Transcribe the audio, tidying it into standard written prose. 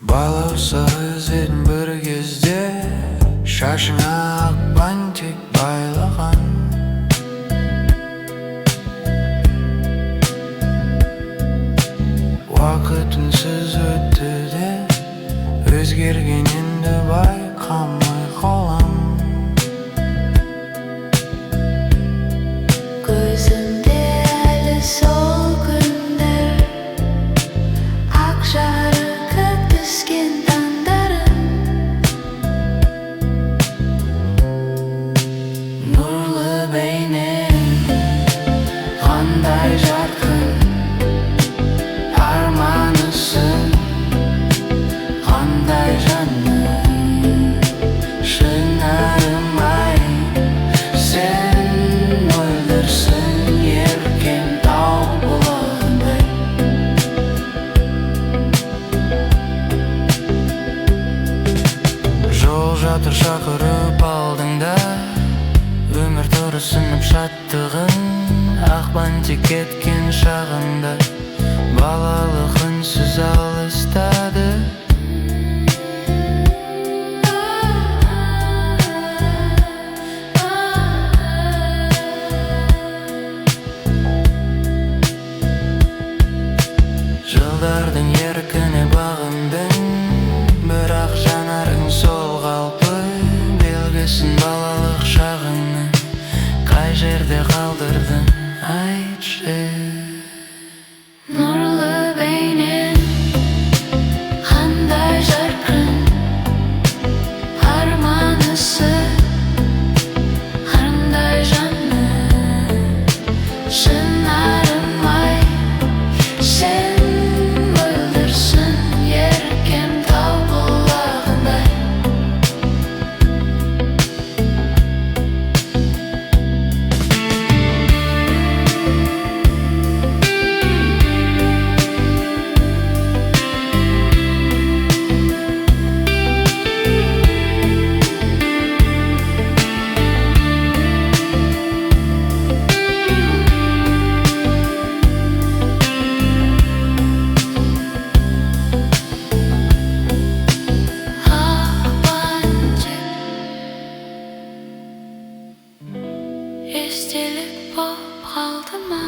балауса іздедім бір кезде, шашыңа ақ бантик байлаған. Уақыт үнсіз өтті де, өзгерген енді байқамай қалам. Көзімде әлі сол күндер, ақ жарық түскен таңдарым. Нұрлы бейнең қандай жарқын, арманысың қандай жаным. Шынарым-ай, сен мөлдірсің еркем тау бұлағындай. Жол жатыр шақырып алдыңда, өмір тұрысынып шаттығын, ақ бантик кеткен шағында, балалық үнсіз алыстады. Жылдардың еркіне бағындың, бірақ жанарың сол қалпы, белгісін балалық шағыңны қай жерде қалдырдың, айтшы. Нұрлы бейнең қандай жарқын, арманысың қандай жаным. Шынарым-ай, сен мөлдірсің еркем тау бұлағындай. Естелік боп қалды ма?